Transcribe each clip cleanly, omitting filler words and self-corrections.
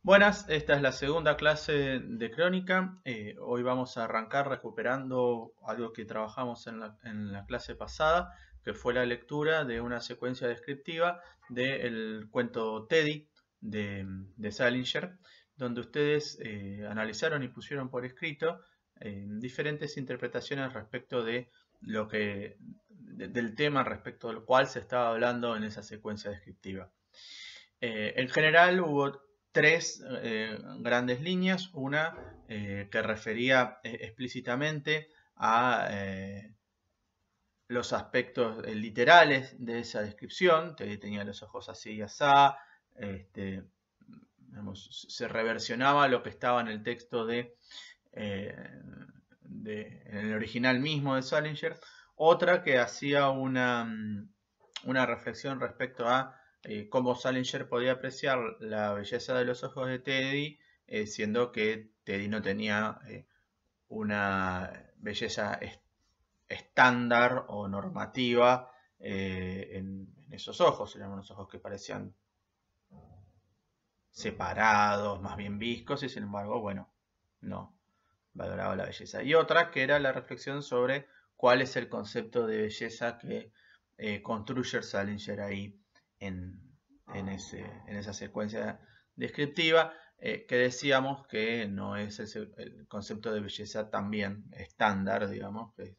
Buenas, esta es la segunda clase de crónica. Hoy vamos a arrancar recuperando algo que trabajamos en la clase pasada, que fue la lectura de una secuencia descriptiva del cuento Teddy de Salinger, donde ustedes analizaron y pusieron por escrito diferentes interpretaciones respecto de del tema respecto del cual se estaba hablando en esa secuencia descriptiva. En general hubo tres grandes líneas, una que refería explícitamente a los aspectos literales de esa descripción. Tenía los ojos así y asá, este, se reversionaba lo que estaba en el texto eh, en el original mismo de Salinger. Otra que hacía una reflexión respecto a cómo Salinger podía apreciar la belleza de los ojos de Teddy, siendo que Teddy no tenía una belleza estándar o normativa en esos ojos. Eran unos ojos que parecían separados, más bien viscos, y sin embargo, bueno, no valoraba la belleza. Y otra que era la reflexión sobre cuál es el concepto de belleza que construye Salinger ahí en, en esa secuencia descriptiva, que decíamos que no es el concepto de belleza también estándar, digamos, que es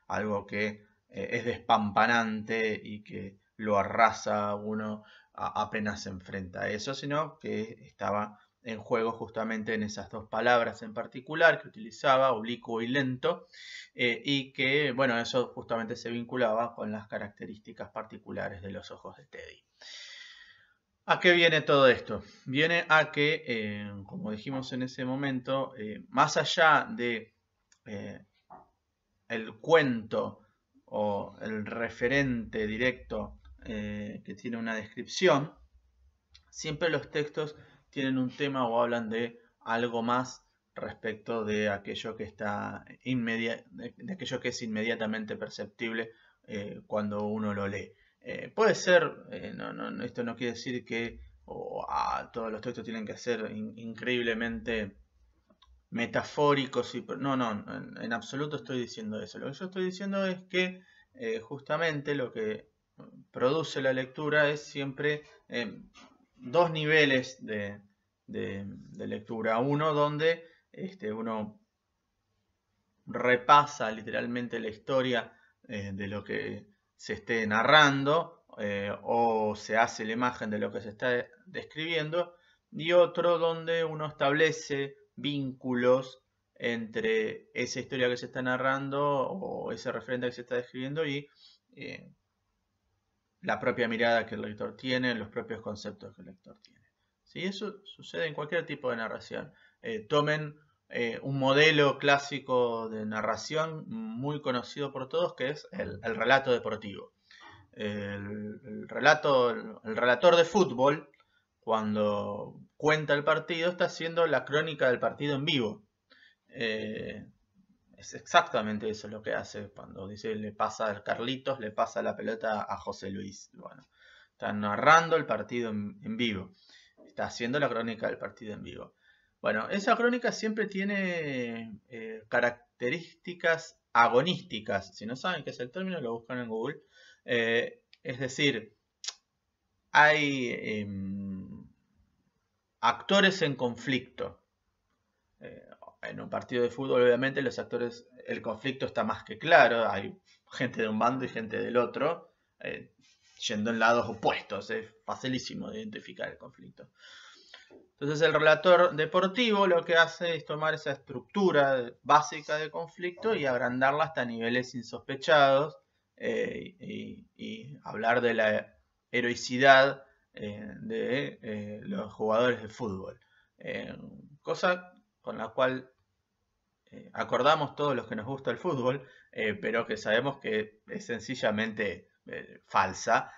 algo que es despampanante y que lo arrasa uno apenas se enfrenta a eso, sino que estaba en juego justamente en esas dos palabras en particular que utilizaba, oblicuo y lento, y que, bueno, eso justamente se vinculaba con las características particulares de los ojos de Teddy. ¿A qué viene todo esto? Viene a que, como dijimos en ese momento, más allá de el cuento o el referente directo que tiene una descripción, siempre los textos tienen un tema o hablan de algo más respecto de aquello que está de aquello que es inmediatamente perceptible cuando uno lo lee. Puede ser, esto no quiere decir que todos los textos tienen que ser increíblemente metafóricos y no, en absoluto estoy diciendo eso. Lo que yo estoy diciendo es que justamente lo que produce la lectura es siempre dos niveles de lectura. Uno donde uno repasa literalmente la historia de lo que se esté narrando o se hace la imagen de lo que se está describiendo, y otro donde uno establece vínculos entre esa historia que se está narrando o ese referente que se está describiendo y eh, la propia mirada que el lector tiene, los propios conceptos que el lector tiene. ¿Sí? Eso sucede en cualquier tipo de narración. Tomen un modelo clásico de narración muy conocido por todos, que es el relato deportivo. El relator de fútbol, cuando cuenta el partido, está haciendo la crónica del partido en vivo. Es exactamente eso lo que hace cuando dice le pasa al Carlitos, le pasa la pelota a José Luis. Bueno, está narrando el partido en vivo. Está haciendo la crónica del partido en vivo. Bueno, esa crónica siempre tiene características agonísticas. Si no saben qué es el término, lo buscan en Google. Es decir, hay actores en conflicto. En un partido de fútbol, obviamente, los actores, el conflicto está más que claro. Hay gente de un bando y gente del otro, yendo en lados opuestos. Es facilísimo de identificar el conflicto. Entonces, el relator deportivo lo que hace es tomar esa estructura básica de conflicto y agrandarla hasta niveles insospechados y hablar de la heroicidad de los jugadores de fútbol. Cosa con la cual acordamos todos los que nos gusta el fútbol, pero que sabemos que es sencillamente falsa.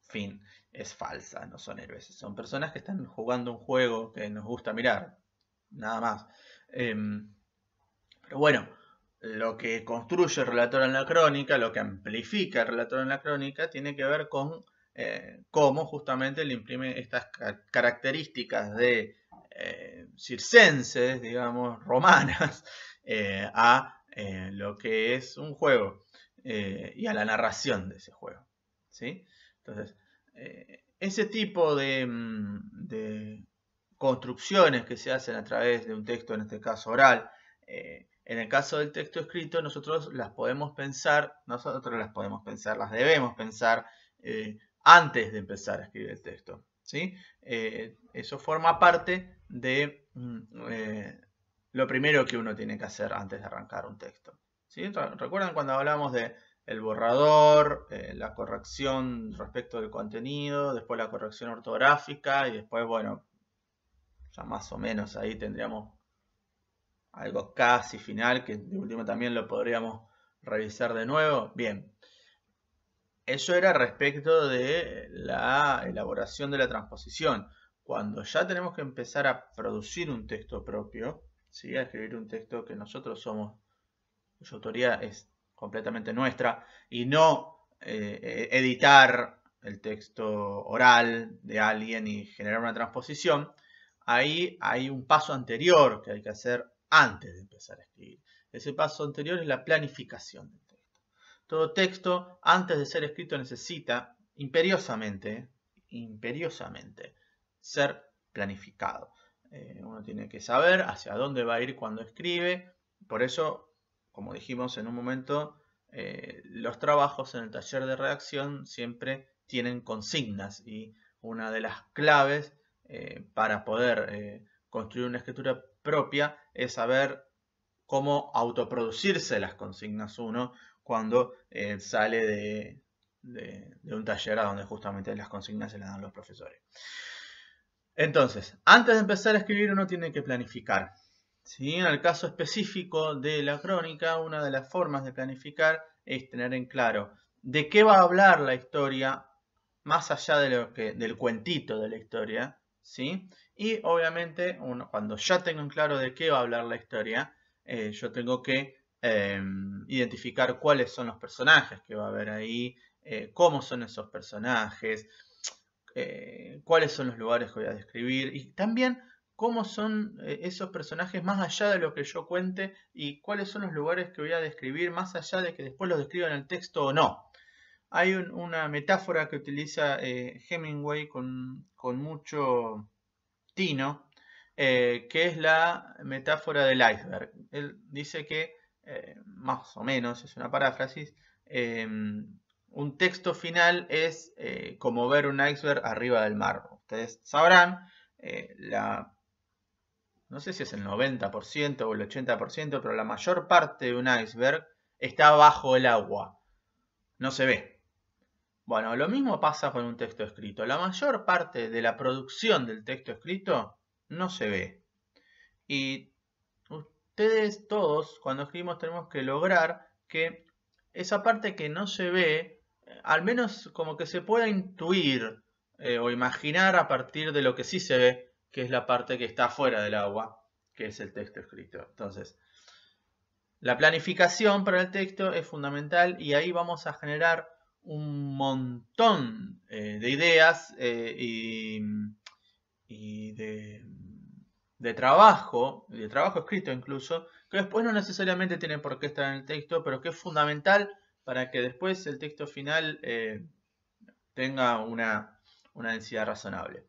Fin, es falsa, no son héroes. Son personas que están jugando un juego que nos gusta mirar, nada más. Pero bueno, lo que construye el relator en la crónica, lo que amplifica el relator en la crónica, tiene que ver con cómo justamente le imprime estas características de circenses, digamos, romanas, a lo que es un juego y a la narración de ese juego, ¿sí? Entonces, ese tipo de construcciones que se hacen a través de un texto, en este caso oral, en el caso del texto escrito, nosotros las podemos pensar, las debemos pensar antes de empezar a escribir el texto, ¿sí? Eso forma parte de lo primero que uno tiene que hacer antes de arrancar un texto, ¿sí? ¿Recuerdan cuando hablamos de el borrador, la corrección respecto del contenido, después la corrección ortográfica y después, bueno, ya más o menos ahí tendríamos algo casi final, que de último también lo podríamos revisar de nuevo? Bien, eso era respecto de la elaboración de la transposición. Cuando ya tenemos que empezar a producir un texto propio, ¿sí? A escribir un texto que nosotros somos, cuya autoría es completamente nuestra, y no editar el texto oral de alguien y generar una transposición, ahí hay un paso anterior que hay que hacer antes de empezar a escribir. Ese paso anterior es la planificación del texto. Todo texto, antes de ser escrito, necesita imperiosamente ser planificado. Uno tiene que saber hacia dónde va a ir cuando escribe. Por eso, como dijimos en un momento, los trabajos en el taller de redacción siempre tienen consignas, y una de las claves para poder construir una escritura propia es saber cómo autoproducirse las consignas uno cuando sale de un taller a donde justamente las consignas se las dan los profesores. Entonces, antes de empezar a escribir uno tiene que planificar, ¿sí? En el caso específico de la crónica, una de las formas de planificar es tener en claro de qué va a hablar la historia, más allá de del cuentito de la historia, ¿sí? Y obviamente, cuando ya tengo en claro de qué va a hablar la historia, yo tengo que identificar cuáles son los personajes que va a haber ahí, cómo son esos personajes, cuáles son los lugares que voy a describir, y también cómo son esos personajes más allá de lo que yo cuente, y cuáles son los lugares que voy a describir más allá de que después los describa en el texto o no. Hay una metáfora que utiliza Hemingway con mucho tino, que es la metáfora del iceberg. Él dice que, más o menos, es una paráfrasis, un texto final es como ver un iceberg arriba del mar. Ustedes sabrán, no sé si es el 90% o el 80%, pero la mayor parte de un iceberg está bajo el agua, no se ve. Bueno, lo mismo pasa con un texto escrito. La mayor parte de la producción del texto escrito no se ve. Y ustedes todos, cuando escribimos, tenemos que lograr que esa parte que no se ve, al menos como que se pueda intuir o imaginar a partir de lo que sí se ve, que es la parte que está fuera del agua, que es el texto escrito. Entonces, la planificación para el texto es fundamental, y ahí vamos a generar un montón de ideas y de trabajo escrito incluso, que después no necesariamente tienen por qué estar en el texto, pero que es fundamental para que después el texto final tenga una densidad razonable.